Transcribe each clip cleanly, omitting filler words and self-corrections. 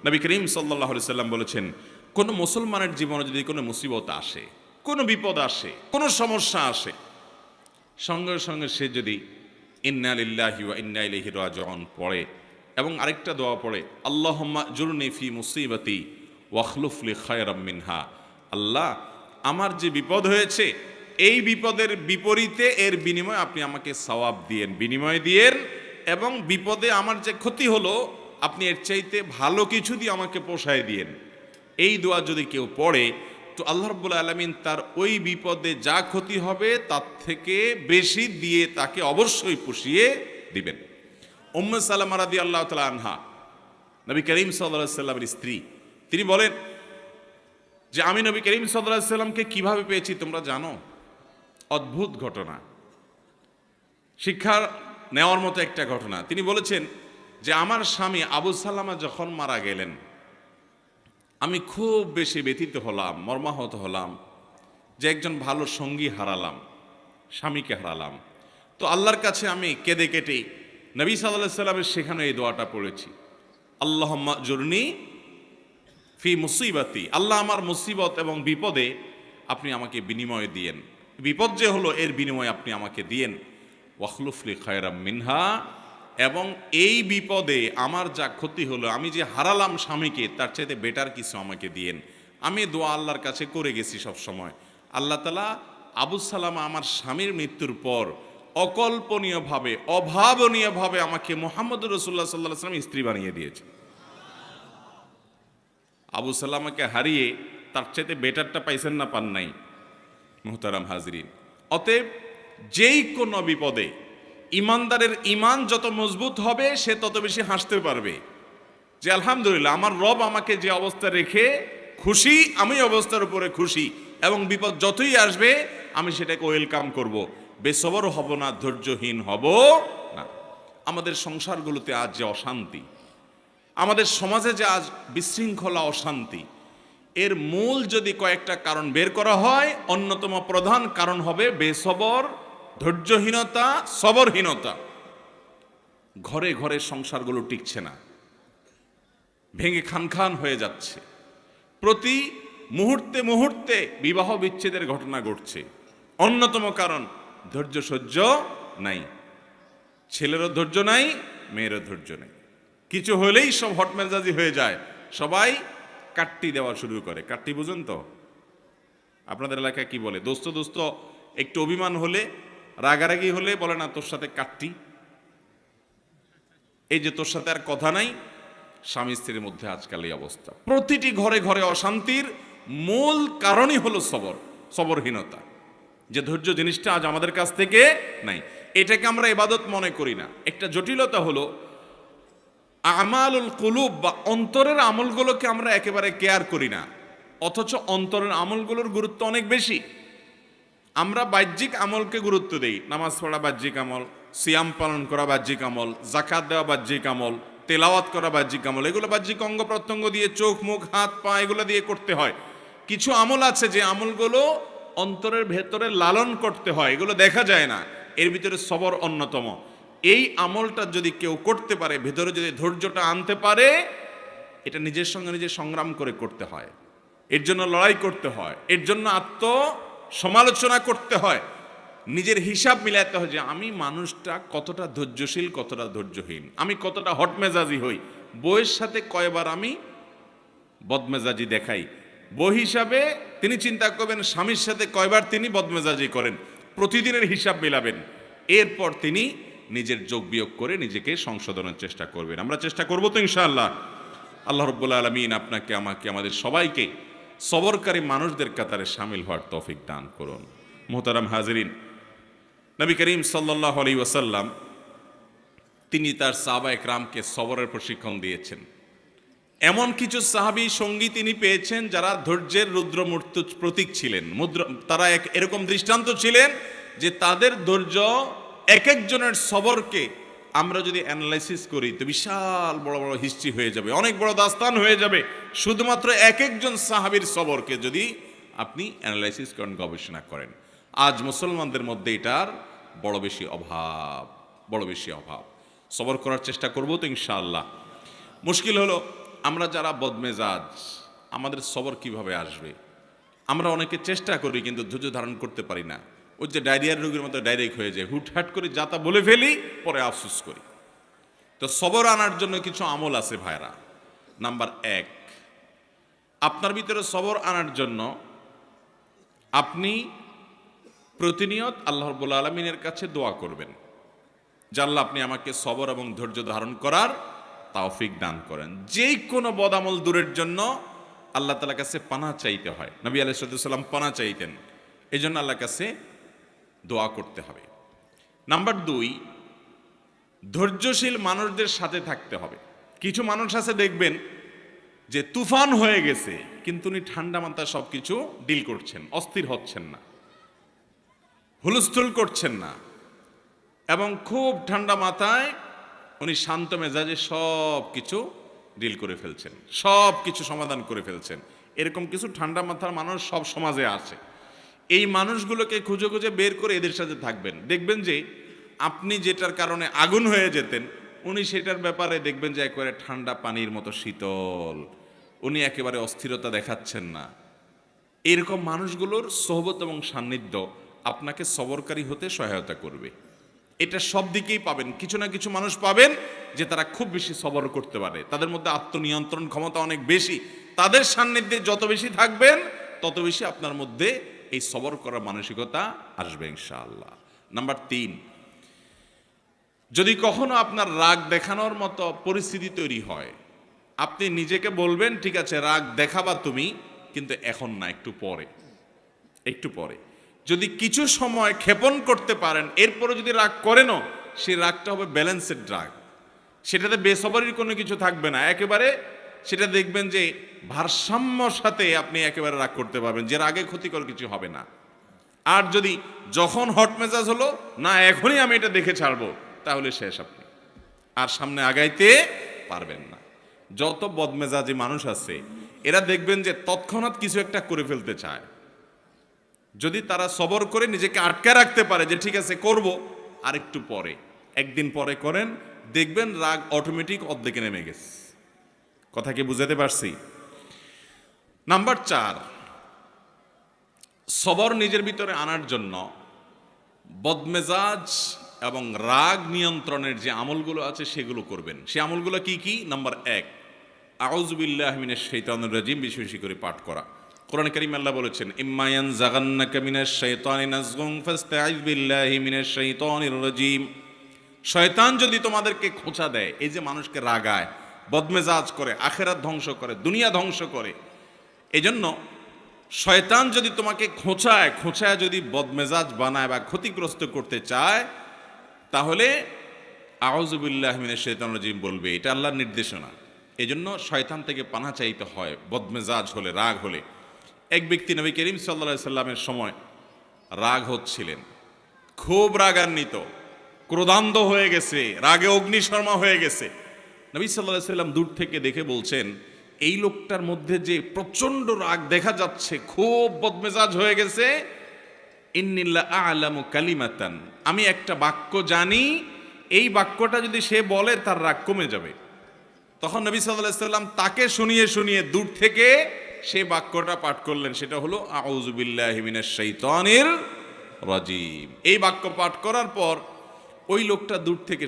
নবী করিম সাল্লাল্লাহু আলাইহি সাল্লাম বলেছেন, কোনো মুসলমানের জীবনে যদি কোনো মুসিবত আসে, কোনো বিপদ আসে, কোনো সমস্যা আসে, সঙ্গে সঙ্গে সে যদি ইন্না লিল্লাহি ওয়া ইন্না ইলাইহি রাজিউন পড়ে এবং আরেকটা দোয়া পড়ে, আল্লাহুম্মা জুরনি ফি মুসিবাতি ওয়াখলুফ লি খায়রাম মিনহা, আল্লাহ আমার যে বিপদ হয়েছে এই বিপদের বিপরীতে এর বিনিময়ে আপনি আমাকে সওয়াব দিয়েন, বিনিময় দিয়েন, এবং বিপদে আমার যে ক্ষতি হলো আপনি এর চাইতে ভালো কিছু দিয়ে আমাকে পোষায় দিয়েন। এই দোয়া যদি কেউ পড়ে তো আল্লাহ রাব্বুল আলামিন তার ওই বিপদে যা ক্ষতি হবে তার থেকে বেশি দিয়ে তাকে অবশ্যই পুষিয়ে দিবেন। উম্মে সালামা রাদিয়াল্লাহু তাআলা আনহা, নবী করিম সাল্লাল্লাহু আলাইহি সাল্লামের স্ত্রী, তিনি বলেন যে আমি নবী করিম সাল্লাল্লাহু আলাইহি সাল্লামকে কিভাবে পেয়েছি তোমরা জানো? অদ্ভুত ঘটনা, শিক্ষা নেওয়ার মতো একটা ঘটনা। তিনি বলেছেন যে আমার স্বামী আবু সালামা যখন মারা গেলেন আমি খুব বেশি ব্যথিত হলাম, মর্মাহত হলাম যে একজন ভালো সঙ্গী হারালাম, স্বামীকে হারালাম। তো আল্লাহর কাছে আমি কেঁদে কেটে নবী সাল্লাল্লাহু আলাইহি সাল্লামের শেখানো এই দোয়াটা পড়েছি, আল্লাহুম্মা জুরনি ফি মুসিবাতি, আল্লাহ আমার মুসিবত এবং বিপদে আপনি আমাকে বিনিময় দিয়েন, বিপদ যে হলো এর বিনিময় আপনি আমাকে দিয়েন, ওয়াখলুফ লি খায়রাম মিনহা, এবং এই বিপদে আমার যা ক্ষতি হলো, আমি যে হারালাম স্বামীকে, তার চাইতে বেটার কিছু আমাকে দিয়েন। আমি দোয়া আল্লাহর কাছে করে গেছি সব সময়। আল্লাহ তাআলা আবু সালামা আমার স্বামীর মৃত্যুর পর অকল্পনীয়ভাবে, অভাবনীয়ভাবে আমাকে মুহাম্মদুর রাসূলুল্লাহ সাল্লাল্লাহু আলাইহি ওয়াসাল্লাম স্ত্রী বানিয়ে দিয়েছে। আবু সালামাকে হারিয়ে তার চাইতে বেটারটা পাইছেন না, পান নাই? মুহতারাম হাজরিন, অতএব যেই কোনো বিপদে ইমানদারের ইমান যত মজবুত হবে সে তত বেশি হাসতে পারবে যে আলহামদুলিল্লাহ আমার রব আমাকে যে অবস্থা রেখে খুশি, আমি অবস্থার উপরে খুশি, এবং বিপদ যতই আসবে আমি সেটাকে ওয়েলকাম করব, বেসবর হব না, ধৈর্যহীন হব না। আমাদের সংসারগুলোতে আজ যে অশান্তি, আমাদের সমাজে যে আজ বিশৃঙ্খলা, অশান্তি, এর মূল যদি কয়েকটা কারণ বের করা হয়, অন্যতম প্রধান কারণ হবে বেসবর, ধৈর্যহীনতা, সবরহীনতা। ঘরে ঘরে সংসারগুলো টিকছে না, ভেঙে খান হয়ে যাচ্ছে, প্রতি মুহূর্তে মুহূর্তে বিবাহ বিচ্ছেদের ঘটনা ঘটছে। অন্যতম কারণ ধৈর্য সহ্য নাই, ছেলেরও ধৈর্য নাই, মেয়েরও ধৈর্য নেই, কিছু হলেই সব হটমেজাজি হয়ে যায়, সবাই কাট্টি দেওয়া শুরু করে। কাট্টি বুঝেন তো? আপনাদের এলাকায় কি বলে? দোস্ত দোস্ত একটু অভিমান হলে, রাগারাগি হলে বলে না তোর সাথে কাট্টি, এই যে তোর সাথে আর কথা নাই। স্বামী স্ত্রীর মধ্যে আজকাল এই অবস্থা, প্রতিটি ঘরে ঘরে অশান্তির মূল কারণই হলো সবরহীনতা, যে ধৈর্য জিনিসটা আজ আমাদের কাছ থেকে নাই। এটাকে আমরা ইবাদত মনে করি না। একটা জটিলতা হলো আমালুল কুলুব বা অন্তরের আমলগুলোকে আমরা একেবারে কেয়ার করি না, অথচ অন্তরের আমলগুলোর গুরুত্ব অনেক বেশি। আমরা বাহ্যিক আমলকে গুরুত্ব দেই, নামাজ পড়া বাহ্যিক আমল, সিয়াম পালন করা বাহ্যিক আমল, যাকাত দেওয়া বাহ্যিক আমল, তেলাওয়াত করা বাহ্যিক আমল, এগুলো বাহ্যিক অঙ্গ প্রত্যঙ্গ দিয়ে, চোখ মুখ হাত পা এগুলো দিয়ে করতে হয়। কিছু আমল আছে যে আমলগুলো অন্তরের ভেতরে লালন করতে হয়, এগুলো দেখা যায় না, এর ভিতরে সবর অন্যতম। এই আমলটা যদি কেউ করতে পারে, ভেতরে যদি ধৈর্যটা আনতে পারে, এটা নিজের সঙ্গে নিজে সংগ্রাম করে করতে হয়, এর জন্য লড়াই করতে হয়, এর জন্য সমালোচনা করতে হয়, নিজের হিসাব মিলাতে হয় যে আমি মানুষটা কতটা ধৈর্যশীল, কতটা ধৈর্যহীন, আমি কতটা হটমেজাজি হই, বউয়ের সাথে কয়বার আমি বদমেজাজি দেখাই, বউ হিসাবে তিনি চিন্তা করবেন স্বামীর সাথে কয়বার তিনি বদমেজাজি করেন, প্রতিদিনের হিসাব মিলাবেন, এরপর তিনি নিজের যোগ বিয়োগ করে নিজেকে সংশোধনের চেষ্টা করবেন। আমরা চেষ্টা করবো তো ইনশাআল্লাহ। আল্লাহ রাব্বুল আলামিন আপনাকে, আমাকে, আমাদের সবাইকে সবরকারী মানুষদের কাতারে শামিল হওয়ার তৌফিক দান করুন। মুহতারাম হাজিরিন, নবী করিম সাল্লাল্লাহু আলাইহি ওয়াসাল্লাম তিনি তার সাহাবায়ে কেরামকে সবরের প্রশিক্ষণ দিয়েছেন। এমন কিছু সাহাবী সঙ্গী তিনি পেয়েছেন যারা ধৈর্যের রুদ্রমূর্ত প্রতীক ছিলেন, তারা এরকম দৃষ্টান্ত ছিলেন যে তাদের ধৈর্য, এক একজনের সবরকে আমরা যদি অ্যানালাইসিস করি তো বিশাল বড় বড় হিস্ট্রি হয়ে যাবে, অনেক বড় দাস্তান হয়ে যাবে, শুধুমাত্র এক একজন সাহাবীর সবরকে যদি আপনি অ্যানালাইসিস করেন, গবেষণা করেন। আজ মুসলমানদের মধ্যে এটার বড় বেশি অভাব। সবর করার চেষ্টা করবো তো ইনশাআল্লাহ। মুশকিল হলো আমরা যারা বদমেজাজ, আমাদের সবর কিভাবে আসবে? আমরা অনেকে চেষ্টা করি কিন্তু ধৈর্য ধারণ করতে পারি না। ওই যে ডায়রিয়ার রোগীর মতো ডাইরেক্ট হয়ে যায়, হুটহাট করে যা তা বলে ফেলি, পরে আফসোস করি। তো সবর আনার জন্য কিছু আমল আছে ভাইরা। নাম্বার 1, আপনার ভিতরে সবর আনার জন্য আপনি প্রতিনিয়ত আল্লাহ রাব্বুল আলামিনের কাছে দোয়া করবেন যে আল্লাহ আপনি আমাকে সবর এবং ধৈর্য ধারণ করার তৌফিক দান করেন। যে কোনো বদামল দূরের জন্য আল্লাহ তাআলার কাছে পানাহ চাইতে হয়। নবী আলাইহিস সালাম পানাহ চাইতেন, এই জন্য আল্লাহর কাছে দোয়া করতে হবে। নাম্বার 2, ধৈর্যশীল মানুষদের সাথে থাকতে হবে। কিছু মানুষ আছে দেখবেন যে তুফান হয়ে গেছে, কিন্তু উনি ঠান্ডা মাথায় সব কিছু ডিল করছেন, অস্থির হচ্ছেন না, হুলস্থুল করছেন না, এবং খুব ঠান্ডা মাথায় উনি শান্ত মেজাজে সব কিছু ডিল করে ফেলছেন, সব কিছু সমাধান করে ফেলছেন। এরকম কিছু ঠান্ডা মাথার মানুষ সব সমাজে আছে। এই মানুষগুলোকে খুঁজে খুঁজে বের করে এদের সাথে থাকবেন। দেখবেন যে আপনি যেটার কারণে আগুন হয়ে যেতেন, উনি সেটার ব্যাপারে দেখবেন যে একেবারে ঠান্ডা পানির মতো শীতল, উনি একেবারে অস্থিরতা দেখাচ্ছেন না। এরকম মানুষগুলোর সোহবত এবং সান্নিধ্য আপনাকে সবরকারী হতে সহায়তা করবে। এটা সব দিকেই পাবেন। কিছু না কিছু মানুষ পাবেন যে তারা খুব বেশি সবর করতে পারে, তাদের মধ্যে আত্মনিয়ন্ত্রণ ক্ষমতা অনেক বেশি। তাদের সান্নিধ্যে যত বেশি থাকবেন তত বেশি আপনার মধ্যে এই সবর করার মানসিকতা আসবে ইনশাআল্লাহ। নাম্বার 3, যদি কখনো আপনার রাগ দেখানোর মতো পরিস্থিতি তৈরি হয়, আপনি নিজেকে বলবেন ঠিক আছে রাগ দেখাবা তুমি, কিন্তু এখন না, একটু পরে, একটু পরে। যদি কিছু সময় ক্ষেপণ করতে পারেন, এরপরে যদি রাগ করেনও, সেই রাগটা হবে ব্যালেন্সেড রাগ, সেটাতে বেসবরির কোনো কিছু থাকবে না, একেবারে সেটা দেখবেন যে ভারসাম্যর সাথে আপনি একেবারে রাগ করতে পারবেন, যে রাগে ক্ষতিকর কিছু হবে না। আর যদি যখন হট মেজাজ হলো না এখনই আমি এটা দেখে ছাড়বো, তাহলে শেষ, আপনি আর সামনে আগাইতে পারবেন না। যত বদমেজাজি মানুষ আছে এরা দেখবেন যে তৎক্ষণাৎ কিছু একটা করে ফেলতে চায়। যদি তারা সবর করে নিজেকে আটকে রাখতে পারে যে ঠিক আছে করব, আর একটু পরে, একদিন পরে করেন, দেখবেন রাগ অটোমেটিক অর্ধেকে নেমে গেছে। কথা কি বুঝাতে পারছি? নাম্বার 4, সবর নিজের ভিতরে আনার জন্য বদমেজাজ এবং রাগ নিয়ন্ত্রণের যে আমলগুলো আছে সেগুলো করবেন। সে আমলগুলো কি কি? নাম্বার 1, আউযু বিল্লাহি মিনাশ শাইতানির রাজিম বেশি বেশি করে পাঠ করা। কোরআন কারীম আল্লাহ বলেছেন ইম্মা ইয়ানজাগান্নাকা মিনাশ শাইতানি নাজগুন ফাস্তাইয বিল্লাহি মিনাশ শাইতানির রাজিম। শয়তান যদি তোমাদেরকে খোঁচা দেয়, এই যে মানুষকে রাগায়, বদমেজাজ করে, আখিরাত ধ্বংস করে, দুনিয়া ধ্বংস করে, এজন্য শয়তান যদি তোমাকে খোঁচায় যদি বদমেজাজ বানায় বা ক্ষতিগ্রস্ত করতে চায়, তাহলে আউযু বিল্লাহি মিনাশ শাইতানির রাজিম বলবে। এটা আল্লাহর নির্দেশনা। এজন্য শয়তান থেকে পানাহ চাইতে হয় বদমেজাজ হলে, রাগ হলে। এক ব্যক্তি নবী করিম সাল্লাল্লাহু আলাইহি সাল্লামের সময় রাগ হচ্ছিলেন, খুব রাগান্বিত, ক্রোধান্ধ হয়ে গেছে, রাগে অগ্নিশর্মা হয়ে গেছে। নবী সাল্লাল্লাহু আলাইহি সাল্লাম দূর থেকে দেখে বলছেন এই লোকটার মধ্যে যে প্রচন্ড রাগ দেখা যাচ্ছে, খুব বদমেজাজ হয়ে গেছে, ইন্নিল্লা আ'লামু কালিমাতান, আমি একটা বাক্য জানি, এই বাক্যটা যদি সে বলে তার রাগ কমে যাবে। তখন নবী সাল্লাল্লাহু আলাইহি সাল্লাম তাকে শুনিয়ে শুনিয়ে দূর থেকে সেই বাক্যটা পাঠ করলেন, সেটা হলো আউযু বিল্লাহি মিনাশ শাইতানির রাজিম। এই বাক্য পাঠ করার পর ওই লোকটা দূর থেকে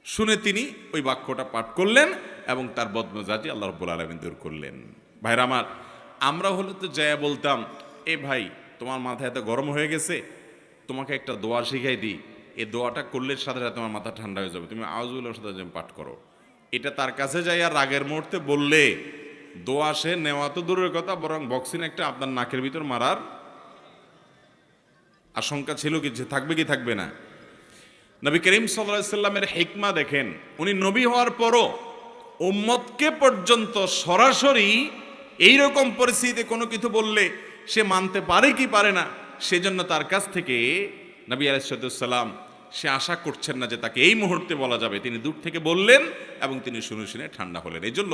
শুনে তিনি ওই বাক্যটা পাঠ করলেন এবং তার বদমেজাজি আল্লাহ রাব্বুল আলামিন দূর করলেন। ভাইরা আমার, আমরা হলে তো যায় বলতাম এ ভাই তোমার মাথা এত গরম হয়ে গেছে, তোমাকে একটা দোয়া শিখাই দিই, এই দোয়াটা করলে সাথে সাথে তোমার মাথা ঠান্ডা হয়ে যাবে, তুমি আউযু বিল্লাহির সাথে পাঠ করো। এটা তার কাছে যাই আর রাগের মুহূর্তে বললে দোয়া সে নেওয়া তো দূরের কথা, বরং বক্সিন একটা আপনার নাকের ভিতর মারার আশঙ্কা ছিল, কিছু থাকবে কি থাকবে না। নবী করিম সাল্লাল্লাহু আলাইহি সাল্লামের হিকমা দেখেন, উনি নবী হওয়ার পরও উম্মতকে পর্যন্ত সরাসরি এইরকম পরিস্থিতিতে কোনো কিছু বললে সে মানতে পারে কি পারে না, সেজন্য তার কাছ থেকে নবী আলাইহিস সালাম সে আশা করছেন না যে তাকে এই মুহূর্তে বলা যাবে, তিনি দূর থেকে বললেন এবং তিনি শুনে শুনে ঠান্ডা হলেন। এই জন্য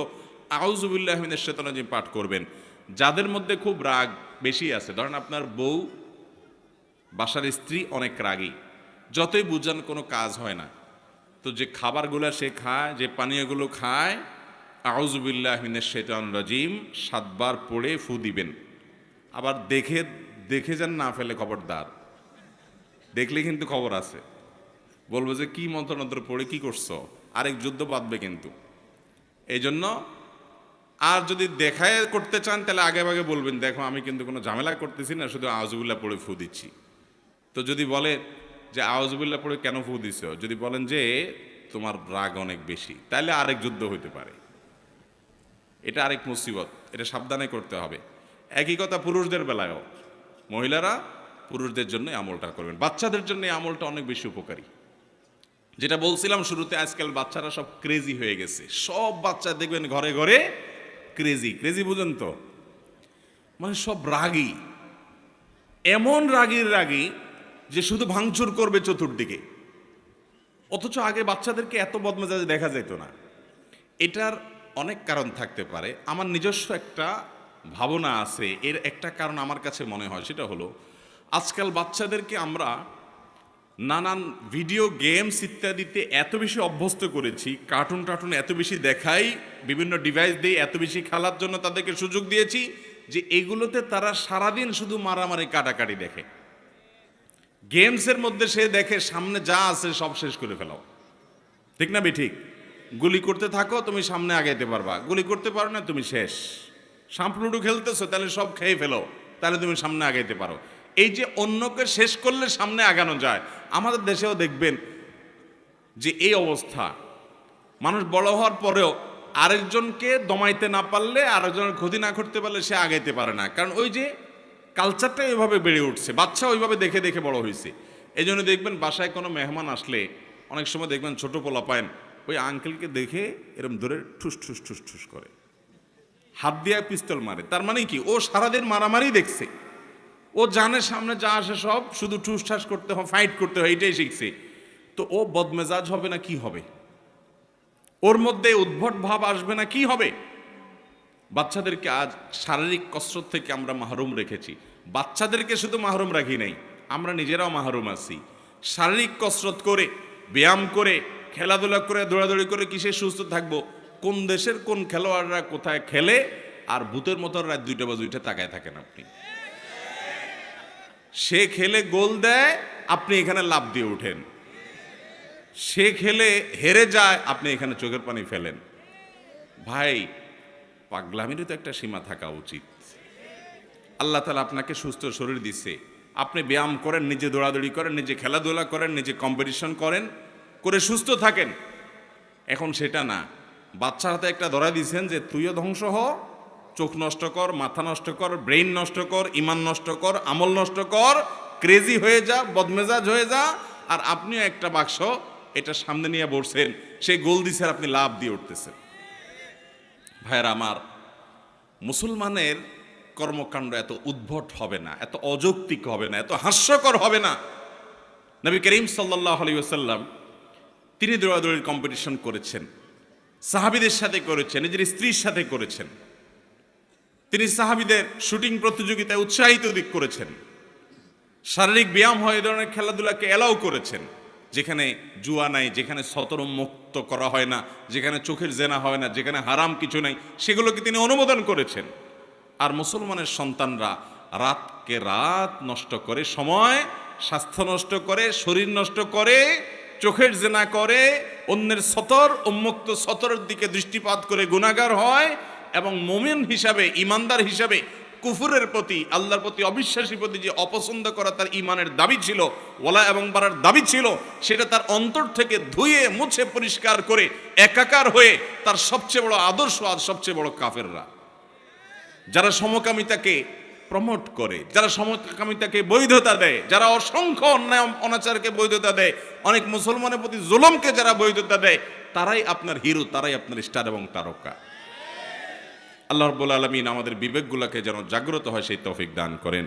আউযু বিল্লাহি মিনাশ শাইতানির রাজিম পাঠ করবেন। যাদের মধ্যে খুব রাগ বেশি আছে, ধরেন আপনার বউ, বাসার স্ত্রী অনেক রাগী, যতই বুঝান কোনো কাজ হয় না, তো যে খাবারগুলো সে খায়, যে পানীয়গুলো খায়, আউযু বিল্লাহি মিনাশ শাইতানির রাজিম 7 বার পড়ে ফু দিবেন। আবার দেখে দেখে যেন না ফেলে, খবরদার। দেখলে কিন্তু খবর আছে, বলবো যে কি মন্ত্রণন্ত্র পড়ে কি করছো, আরেক যুদ্ধ বাঁধবে কিন্তু। এই জন্য আর যদি দেখায় করতে চান তাহলে আগে আগে বলবেন, দেখো আমি কিন্তু কোনো ঝামেলা করতেছি না, শুধু আউযুবিল্লাহ পড়ে ফু দিচ্ছি। তো যদি বলে যে আউযুবিল্লাহ পড়ে কেন ফু দিছ, যদি বলেন যে তোমার রাগ অনেক বেশি, তাহলে আরেক যুদ্ধ হইতে পারে। এটা আরেক মুসিবত, এটা সাবধানে করতে হবে। একই কথা পুরুষদের বেলায়ও, মহিলারা পুরুষদের জন্য আমলটা করবেন। বাচ্চাদের জন্য এই আমলটা অনেক বেশি উপকারী। যেটা বলছিলাম শুরুতে, আজকাল বাচ্চারা সব ক্রেজি হয়ে গেছে। সব বাচ্চা দেখবেন ঘরে ঘরে ক্রেজি। ক্রেজি বুঝেন তো, মানে সব রাগী, এমন রাগী যে শুধু ভাঙচুর করবে চতুর্দিকে। অথচ আগে বাচ্চাদেরকে এত বদমেজাজে দেখা যেত না। এটার অনেক কারণ থাকতে পারে। আমার নিজস্ব একটা ভাবনা আছে। এর একটা কারণ আমার কাছে মনে হয়, সেটা হলো আজকাল বাচ্চাদেরকে আমরা নানান ভিডিও গেমস ইত্যাদিতে এত বেশি অভ্যস্ত করেছি, কার্টুন টার্টুন এত বেশি দেখাই, বিভিন্ন ডিভাইস দিয়ে এত বেশি খেলার জন্য তাদেরকে সুযোগ দিয়েছি যে এগুলোতে তারা সারাদিন শুধু মারামারি কাটাকাটি দেখে। গেমসের মধ্যে সে দেখে সামনে যা আছে সব শেষ করে ফেলাও, ঠিক না ঠিক? গুলি করতে থাকো, তুমি সামনে আগাইতে পারবা। গুলি করতে পারো না, তুমি শেষ। সাম্পলুডু খেলতেছো, তাহলে সব খেয়ে ফেলো, তাহলে তুমি সামনে আগাইতে পারো। এই যে অন্যকে শেষ করলে সামনে আগানো যায়, আমাদের দেশেও দেখবেন যে এই অবস্থা। মানুষ বড় হওয়ার পরেও আরেকজনকে দমাইতে না পারলে, আরেকজনের ক্ষতি না করতে পারলে সে আগাইতে পারে না। কারণ ওই যে কালচারটা ওইভাবে বেড়ে উঠছে, বাচ্চা ওইভাবে দেখে দেখে বড় হয়েছে। এই জন্য দেখবেন বাসায় কোনো মেহমান আসলে অনেক সময় দেখবেন ছোট পোলা পায়েন ওই আঙ্কেলকে দেখে এরকম ধরে ঠুস ঠুস ঠুস ঠুস করে, হাত দিয়ে পিস্তল মারে। তার মানে কি, ও সারাদিন মারামারি দেখছে, ও জানে সামনে যা আসে সব শুধু ঠুস ঠাস করতে হয়, ফাইট করতে হয়, এটাই শিখছে। তো ও বদমেজাজ হবে না কি হবে? ওর মধ্যে উদ্ভট ভাব আসবে না কি হবে? বাচ্চাদেরকে আজ শারীরিক কসরত থেকে আমরা মাহরুম রেখেছি। বাচ্চাদেরকে শুধু মাহরুম রাখি নাই, আমরা নিজেরাও মাহরুম আছি। শারীরিক কসরত করে, ব্যায়াম করে, খেলাধুলা করে, দৌড়াদৌড়ি করে কিসে সুস্থ থাকবো? কোন দেশের কোন খেলোয়াড়রা কোথায় খেলে, আর ভূতের মতো রাত 2টা বা 2টা তাকায় থাকেন আপনি। সে খেলে গোল দেয়, আপনি এখানে লাফ দিয়ে উঠেন। সে খেলে হেরে যায়, আপনি এখানে চোখের পানি ফেলেন। ভাই, পাগলামিরও তো একটা সীমা থাকা উচিত। আল্লাহ তাআলা আপনাকে সুস্থ শরীর দিচ্ছে, আপনি ব্যায়াম করেন, নিজে দৌড়াদৌড়ি করেন, নিজে খেলাধুলা করেন, নিজে কম্পিটিশন করেন, করে সুস্থ থাকেন। এখন সেটা না, বাচ্চার হাতে একটা ধরা দিয়েছেন যে তুইও ধ্বংস হ, চোখ নষ্ট কর, মাথা নষ্ট কর, ব্রেইন নষ্ট কর, ইমান নষ্ট কর, আমল নষ্ট কর, ক্রেজি হয়ে যা, বদমেজাজ হয়ে যা। আর আপনিও একটা বাক্স এটা সামনে নিয়ে বসছেন, সেই গোল দিছে, আপনি লাভ দিয়ে উঠতেছেন। ভাইয়েরা আমার, মুসলমানের কর্মকাণ্ড এত উদ্ভট হবে না, এত অযৌক্তিক হবে না, এত হাস্যকর হবে না। নবী করিম সাল্লাল্লাহু আলাইহি ওয়াসাল্লাম তিনি দৌড়াদৌড়ির কম্পিটিশন করেছেন, সাহাবীদের সাথে করেছেন, নিজের স্ত্রীর সাথে করেছেন। তিনি সাহাবীদের শুটিং প্রতিযোগিতায় উৎসাহিত করেছেন। শারীরিক ব্যায়াম হয়, এই ধরনের খেলাধুলাকে এলাও করেছেন। যেখানে জুয়া নাই, যেখানে সতর মুক্ত করা হয় না, যেখানে চোখের জেনা হয় না, যেখানে হারাম কিছু নাই, সেগুলোকে তিনি অনুমোদন করেছেন। আর মুসলমানের সন্তানরা রাতকে রাত নষ্ট করে, সময় স্বাস্থ্য নষ্ট করে, শরীর নষ্ট করে, চোখের জেনা করে, অন্যের সতর উন্মুক্ত সতরের দিকে দৃষ্টিপাত করে গুনাহগার হয়, এবং মুমিন হিসাবে, ইমানদার হিসাবে কুফুরের প্রতি, আল্লাহর প্রতি, অবিশ্বাসীর প্রতি যে অপছন্দ করা তার ইমানের দাবি ছিল, ওয়ালা এবং বারার দাবি ছিল, সেটা তার অন্তর থেকে ধুয়ে মুছে পরিষ্কার করে একাকার হয়ে তার সবচেয়ে বড় আদর্শ আর সবচেয়ে বড় কাফেররা, যারা সমকামিতাকে প্রমোট করে, যারা সমকামিতাকে বৈধতা দেয়, যারা অসংখ্য অন্যায় অনাচারকে বৈধতা দেয়, অনেক মুসলমানের প্রতি জুলুমকে যারা বৈধতা দেয়, তারাই আপনার হিরো, তারাই আপনার স্টার এবং তারকা। আল্লাহ রাব্বুল আলামিন আমাদের বিবেকগুলোকে যেন জাগ্রত হয় সেই তৌফিক দান করেন।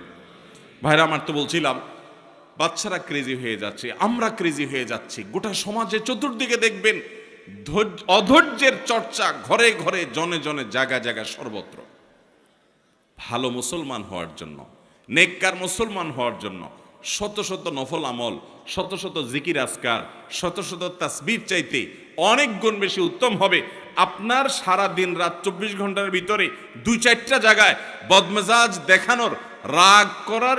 ভাইরা আমার, তো বলছিলাম বাচ্চারা ক্রেজি হয়ে যাচ্ছে, আমরা ক্রেজি হয়ে যাচ্ছি। গোটা সমাজে চতুর্দিকে দেখবেন অধৈর্যের চর্চা, ঘরে ঘরে, জনে জনে, জায়গা জায়গা, সর্বত্র। ভালো মুসলমান হওয়ার জন্য, নেককার মুসলমান হওয়ার জন্য শত শত নফল আমল, শত শত জিকির আজকার, শত শত তাসবিহ চাইতে অনেক গুণ বেশি উত্তম হবে আপনার সারা দিন রাত 24 ঘন্টার ভিতরে 2-4টা জায়গায় বদমেজাজ দেখানোর, রাগ করার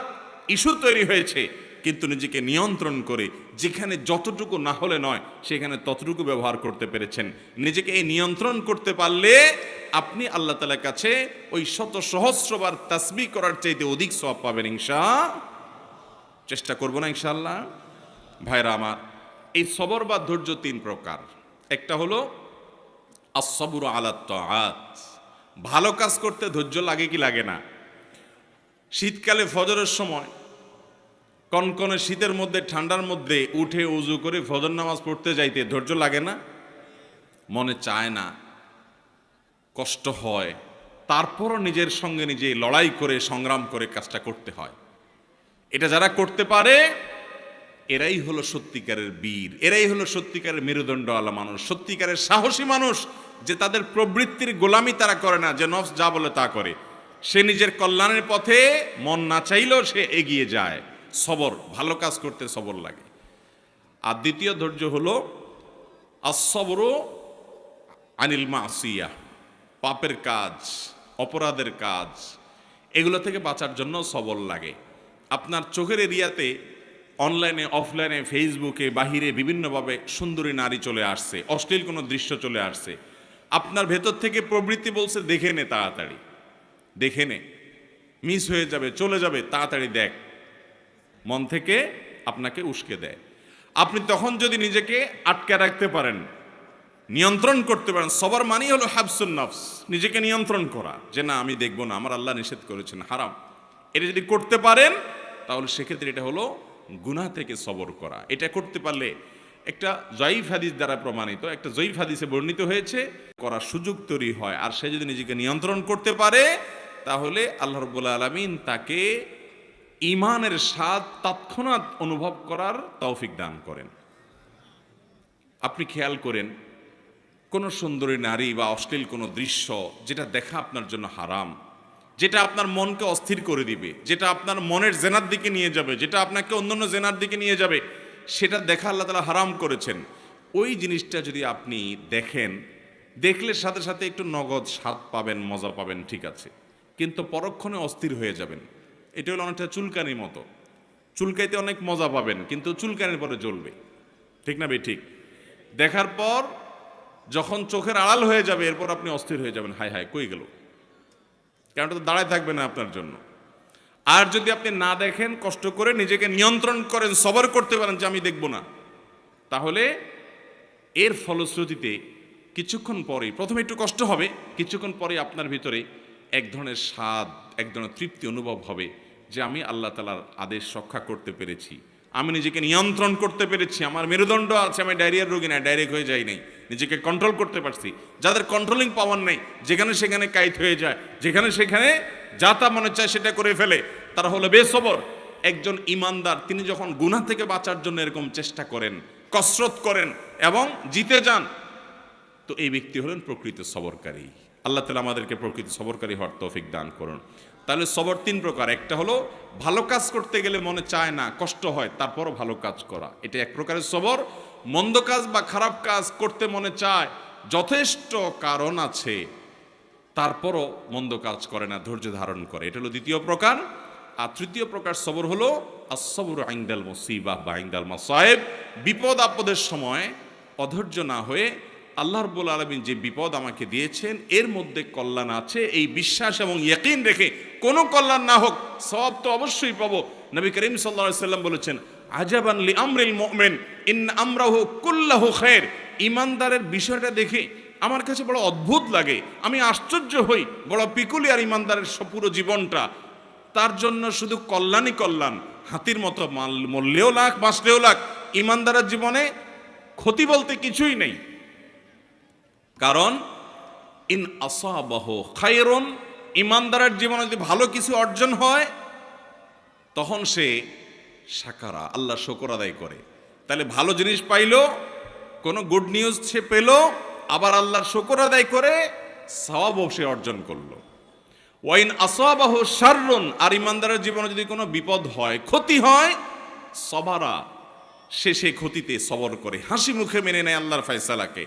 ইস্যু তৈরি হয়েছে, কিন্তু নিজেকে নিয়ন্ত্রণ করে যেখানে যতটুকু না হলে নয় সেখানে ততটুকু ব্যবহার করতে পেরেছেন। নিজেকে এই নিয়ন্ত্রণ করতে পারলে আপনি আল্লাহ তাআলার কাছে ওই শত সহস্রবার তাসবিহ করার চাইতে অধিক সওয়াব পাবেন চেষ্টা করব না ইনশাআল্লাহ। ভাইরা আমার, এই সবর বা ধৈর্য 3 প্রকার। একটা হলো আস-সাবরু আলা তাআত, ভালো কাজ করতে ধৈর্য লাগে কি লাগে না? শীতকালে ফজরের সময় কনকনে শীতের মধ্যে, ঠান্ডার মধ্যে উঠে উজু করে ফজর নামাজ পড়তে যাইতে ধৈর্য লাগে না? মনে চায় না, কষ্ট হয়, তারপরও নিজের সঙ্গে নিজে লড়াই করে সংগ্রাম করে কাজটা করতে হয়। এটা যারা করতে পারে এরাই হলো সত্যিকারের বীর, এরাই হলো সত্যিকারের মেরুদণ্ডওয়ালা মানুষ, সত্যিকারের সাহসী মানুষ, যে তাদের প্রবৃত্তির গোলামি তারা করে না, যে নফস যা বলে তা করে। সে নিজের কল্যাণের পথে মন না চাইলেও সে এগিয়ে যায়। সবর, ভালো কাজ করতে সবর লাগে। আর দ্বিতীয় ধৈর্য হলো আস-সাবরু আনিল মাসিয়া, পাপের কাজ, অপরাধের কাজ, এগুলো থেকে বাঁচার জন্য সবর লাগে। আপনার চোখের এরিয়াতে অনলাইনে, অফলাইনে, ফেসবুকে, বাহিরে বিভিন্নভাবে সুন্দরী নারী চলে আসছে, অশ্লীল কোনো দৃশ্য চলে আসছে। আপনার ভেতর থেকে প্রবৃত্তি বলছে দেখে নে, তাড়াতাড়ি দেখে নে, মিস হয়ে যাবে, চলে যাবে, তাড়াতাড়ি দেখ। মন থেকে আপনাকে উস্কে দেয়। আপনি তখন যদি নিজেকে আটকে রাখতে পারেন, নিয়ন্ত্রণ করতে পারেন, সবার মানেই হলো হাবসুন নফস, নিজেকে নিয়ন্ত্রণ করা, যে না আমি দেখবো না, আমার আল্লাহ নিষেধ করেছেন হারাম। এটা যদি করতে পারেন তাহলে সেক্ষেত্রে এটা হলো গুনাহ থেকে সবর করা। এটা করতে পারলে একটা জয়ীফ হাদিস দ্বারা প্রমাণিত, একটা জয়ীফ হাদিসে বর্ণিত হয়েছে, করার সুযোগ তৈরি হয়। আর সে যদি নিজেকে নিয়ন্ত্রণ করতে পারে তাহলে আল্লাহ রাব্বুল আলামিন তাকে ঈমানের স্বাদ তৎক্ষণাৎ অনুভব করার তৌফিক দান করেন। আপনি খেয়াল করেন, কোনো সুন্দরী নারী বা অশ্লীল কোনো দৃশ্য যেটা দেখা আপনার জন্য হারাম, যেটা আপনার মনকে অস্থির করে দিবে, যেটা আপনার মনের জেনার দিকে নিয়ে যাবে, যেটা আপনাকে অন্যান্য জেনার দিকে নিয়ে যাবে, সেটা দেখা আল্লাহ তাআলা হারাম করেছেন। ওই জিনিসটা যদি আপনি দেখেন, দেখলে সাথে সাথে একটু নগদ স্বাদ পাবেন, মজা পাবেন, ঠিক আছে, কিন্তু পরক্ষণে অস্থির হয়ে যাবেন। এটা হলো অনেকটা চুলকানির মতো, চুলকাইতে অনেক মজা পাবেন কিন্তু চুলকানির পরে জ্বলবে, ঠিক না ভাই? ঠিক। দেখার পর যখন চোখের আড়াল হয়ে যাবে এরপর আপনি অস্থির হয়ে যাবেন, হায় হায় কই গেল, কারণ তো দাঁড়ায় থাকবে না আপনার জন্য। আর যদি আপনি না দেখেন, কষ্ট করে নিজেকে নিয়ন্ত্রণ করেন, সবর করতে পারেন যে আমি দেখব না, তাহলে এর ফলশ্রুতিতে কিছুক্ষণ পরেই, প্রথমে একটু কষ্ট হবে, কিছুক্ষণ পরে আপনার ভিতরে এক ধরনের স্বাদ, এক ধরনের তৃপ্তি অনুভব হবে যে আমি আল্লাহ তাআলার আদেশ রক্ষা করতে পেরেছি, আমি নিজেকে নিয়ন্ত্রণ করতে পেরেছি, আমার মেরুদণ্ড আছে, আমি ডায়রিয়ার রোগী না, ডাইরেক্ট হয়ে যাই নাই, নিজেকে কন্ট্রোল করতে পারছি। যাদের কন্ট্রোলিং পাওয়ার নেই, যেখানে সেখানে কাইত হয়ে যায়, যেখানে সেখানে যা তা মনে চায় সেটা করে ফেলে, তারা হলো বেসবর। একজন ইমানদার তিনি যখন গুনাহ থেকে বাঁচার জন্য এরকম চেষ্টা করেন, কসরত করেন এবং জিতে যান, তো এই ব্যক্তি হলেন প্রকৃত সবরকারী। আল্লাহ তাআলা আমাদেরকে প্রকৃত সবরকারী হওয়ার তৌফিক দান করুন। তাহলে সবর 3 প্রকার। একটা হলো ভালো কাজ করতে গেলে মনে চায় না, কষ্ট হয়, তারপরও ভালো কাজ করা, এটা এক প্রকারের সবর। মন্দ কাজ বা খারাপ কাজ করতে মনে চায়, যথেষ্ট কারণ আছে, তারপরও মন্দ কাজ করে না, ধৈর্য ধারণ করে, এটা হলো দ্বিতীয় প্রকার। আর তৃতীয় প্রকার সবর হলো আস-সাবরু ইনদাল মুসিবাহ বা ইনদাল মাসায়েব, বিপদ আপদের সময় অধৈর্য না হয়ে আল্লাহ রাব্বুল আলামিন যে বিপদ আমাকে দিয়েছেন এর মধ্যে কল্যাণ আছে, এই বিশ্বাস এবং ইয়াকিন রেখে কোনো কল্যাণ না হোক, সওয়াব তো অবশ্যই পাবো। নবী করিম সাল্লাল্লাহু আলাইহি সাল্লাম বলেছেন, আজাবান লি আমরিল মুমিন ইন আমরাহু কুল্লাহু খায়র। ইমানদারের বিষয়টা দেখে আমার কাছে বড় অদ্ভুত লাগে, আমি আশ্চর্য হই, বড় পিকুলিয়ার ইমানদারের পুরো জীবনটা, তার জন্য শুধু কল্যাণই কল্যাণ, হাতির মতো মরলেও লাখ, বাঁচলেও লাখ, ইমানদারের জীবনে ক্ষতি বলতে কিছুই নেই। কারণ ইন আসাবাহু খায়রুন, ইমানদারের জীবনে যদি ভালো কিছু অর্জন হয় তখন সে শাকারা, আল্লাহ শুকর আদায় করে। তাহলে ভালো জিনিস পাইলো, কোনো গুড নিউজ সে পেল, আবার আল্লাহর শুকর আদায় করে সওয়াবও সে অর্জন করলো। ওয়াইন আসাবাহু শাররুন, আর ইমানদারের জীবনে যদি কোনো বিপদ হয়, ক্ষতি হয়, সবারা, সে সেই ক্ষতিতে সবর করে, হাসি মুখে মেনে নেয় আল্লাহর ফয়সালাকে।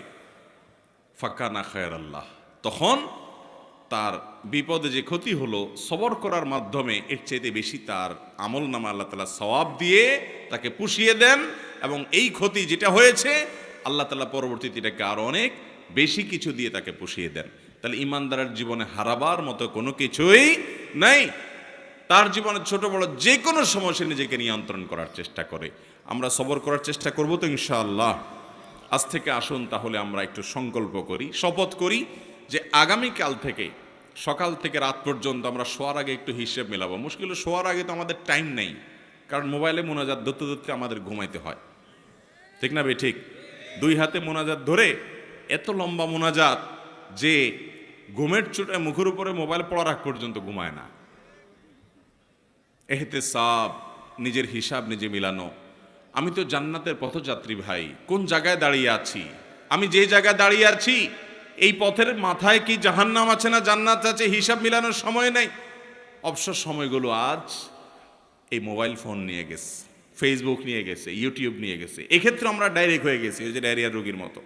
ফাকানা খায়রাল্লাহ, তখন তার বিপদে যে ক্ষতি হলো সবর করার মাধ্যমে এর চাইতে বেশি তার আমল নামা আল্লাহ তাআলা সওয়াব দিয়ে তাকে পুষিয়ে দেন, এবং এই ক্ষতি যেটা হয়েছে আল্লাহ তাআলা পরবর্তীতে এটাকে আরো অনেক বেশি কিছু দিয়ে তাকে পুষিয়ে দেন। তাহলে ইমানদারের জীবনে হারাবার মতো কোনো কিছুই নাই। তার জীবনে ছোট বড় যে কোনো সমস্যা নিজেকে নিয়ন্ত্রণ করার চেষ্টা করে। আমরা সবর করার চেষ্টা করব তো ইনশাআল্লাহ। আজ থেকে আসুন তাহলে আমরা একটু সংকল্প করি, শপথ করি যে আগামীকাল থেকে সকাল থেকে রাত পর্যন্ত আমরা শোয়ার আগে একটু হিসেব মেলাবো। মুশকিল শোয়ার আগে তো আমাদের টাইম নেই, কারণ মোবাইলে মোনাজাত ধরতে ধরতে আমাদের ঘুমাইতে হয়, ঠিক না ভাই? ঠিক। দুই হাতে মোনাজাত ধরে এত লম্বা মোনাজাত যে ঘুমের চোটে মুখের উপরে মোবাইল পড়ার আগ পর্যন্ত ঘুমায় না। এহতেসাব, নিজের হিসাব নিজে মিলানো। আমি তো জান্নাতের পথযাত্রী ভাই, কোন জায়গায় দাঁড়িয়ে আছি? আমি যে জায়গায় দাঁড়িয়ে আছি এই পথের মাথায় কি জাহান্নাম আছে না জান্নাত আছে? হিসাব মিলানোর সময় নেই। অবসর সময়গুলো আজ এই মোবাইল ফোন নিয়ে গেছে, ফেসবুক নিয়ে গেছে, ইউটিউব নিয়ে গেছে। এক্ষেত্রে আমরা ডাইরেক্ট হয়ে গেছি ওই যে ডায়রিয়ার রোগীর মতো,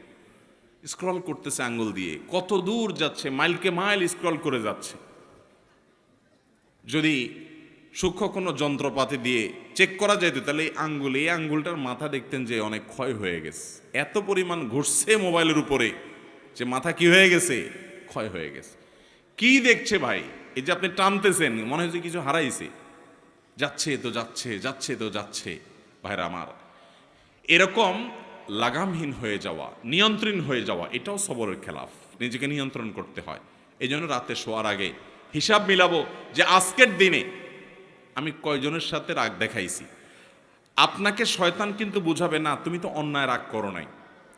স্ক্রল করতেছে আঙ্গুল দিয়ে, কত দূর যাচ্ছে, মাইলকে মাইল স্ক্রল করে যাচ্ছে। যদি সূক্ষ্ম কোনো যন্ত্রপাতি দিয়ে চেক করা যেত তাহলে এই আঙ্গুলটার মাথা দেখতেন যে অনেক ক্ষয় হয়ে গেছে। এত পরিমাণ ঘুরছে মোবাইলের উপরে যে মাথা কি হয়ে গেছে, ক্ষয় হয়ে গেছে। কি দেখছে ভাই? এই যে আপনি টানতেছেন, মনে হচ্ছে কিছু হারাইছে, যাচ্ছে তো যাচ্ছে, যাচ্ছে তো যাচ্ছে। ভাইরা আমার, এরকম লাগামহীন হয়ে যাওয়া, নিয়ন্ত্রণ হয়ে যাওয়া, এটাও সবরের খেলাফ। নিজেকে নিয়ন্ত্রণ করতে হয়। এই জন্য রাতে শোয়ার আগে হিসাব মিলাবো যে আজকের দিনে আমি কয়জনের সাথে রাগ দেখাইছি। আপনাকে শয়তান কিন্তু বুঝাবে না তুমি তো অন্যায় রাগ করো নাই,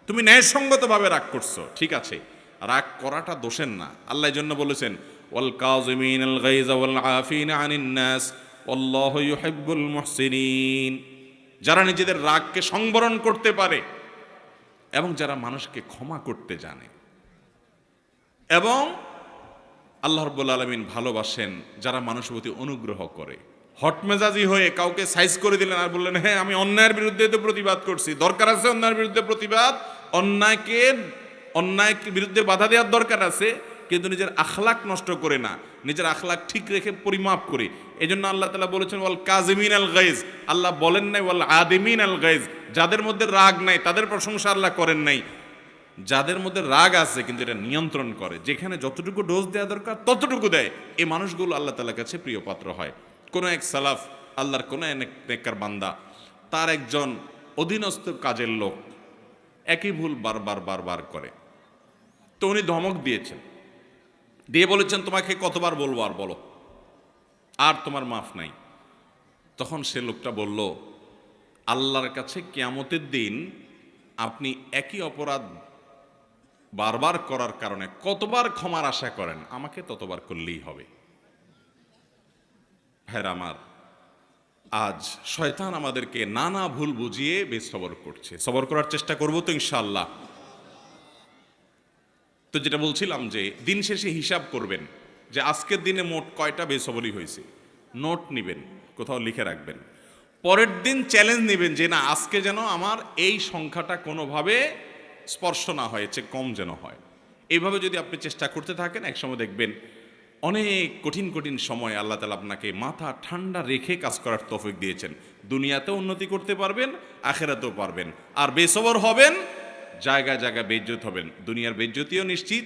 তুমি ন্যায়সঙ্গতভাবে রাগ করছো, ঠিক আছে। রাগ করাটা দোষের না। আল্লাহ এই জন্য বলেছেন ওয়াল কাযিমিনাল গায়যা ওয়াল আফিনা আনিন নাস আল্লাহু ইউহিব্বুল মুহসিনিন। যারা নিজেদের রাগকে সংবরণ করতে পারে এবং যারা মানুষকে ক্ষমা করতে জানে, এবং আল্লাহ রাব্বুল আলামিন ভালোবাসেন যারা মানুষের প্রতি অনুগ্রহ করে। হটমেজাজি হয়ে কাউকে সাইজ করে দিলেন আর বললেন হ্যাঁ আমি অন্যায়ের বিরুদ্ধে তো প্রতিবাদ করছি, দরকার আছে অন্যায়ের বিরুদ্ধে প্রতিবাদ, অন্যায় বিরুদ্ধে বাধা দেওয়ার দরকার আছে, কিন্তু নিজের আখলাক নষ্ট করে না, নিজের আখলাক ঠিক রেখে পরিমাপ করে। এই জন্য আল্লাহ তাআলা বলেছেন ওয়াল কাযিমিন আল গায়জ। আল্লাহ বলেন নাই ওয়াল আদিমিন আল গায়জ, যাদের মধ্যে রাগ নাই তাদের প্রশংসা আল্লাহ করেন নাই। যাদের মধ্যে রাগ আছে কিন্তু এটা নিয়ন্ত্রণ করে, যেখানে যতটুকু ডোজ দেওয়া দরকার ততটুকু দেয়, এই মানুষগুলো আল্লাহ তাআলার কাছে প্রিয় পাত্র হয়। কোন এক সালাফ, আল্লাহর কোন এক নেককার বান্দা, তার একজন অধীনস্থ কাজের লোক একই ভুল বারবার করে, তো উনি ধমক দিয়েছেন, দিয়ে বলেছেন তোমাকে কতবার বলবো আর বলো, আর তোমার মাফ নাই। তখন সে লোকটা বলল আল্লাহর কাছে কিয়ামতের দিন আপনি একই অপরাধ বারবার করার কারণে কতবার ক্ষমার আশা করেন, আমাকে ততবার করলেই হবে। ভাইরা আমার, আজ শয়তান আমাদেরকে নানা ভুল বুঝিয়ে বেসবর করছে। সবর করার চেষ্টা করব তো ইনশাআল্লাহ। তো যেটা বলছিলাম যে দিন শেষে হিসাব করবেন যে আজকের দিনে মোট কয়টা বেসবরি হয়েছে, নোট নিবেন, কোথাও লিখে রাখবেন। পরের দিন চ্যালেঞ্জ নেবেন যে না আজকে যেন আমার এই সংখ্যাটা কোনোভাবে স্পর্শ না হয়েছে, কম যেন হয়। এইভাবে যদি আপনি চেষ্টা করতে থাকেন একসময় দেখবেন অনেক কঠিন কঠিন সময় আল্লাহ তাআলা আপনাকে মাথা ঠান্ডা রেখে কাজ করার তৌফিক দিয়েছেন। দুনিয়াতেও উন্নতি করতে পারবেন, আখিরাতেও পারবেন। আর বেসবর হবেন, জায়গায় জায়গায় বেইজ্জত হবেন, দুনিয়ার বেইজ্জতিও নিশ্চিত।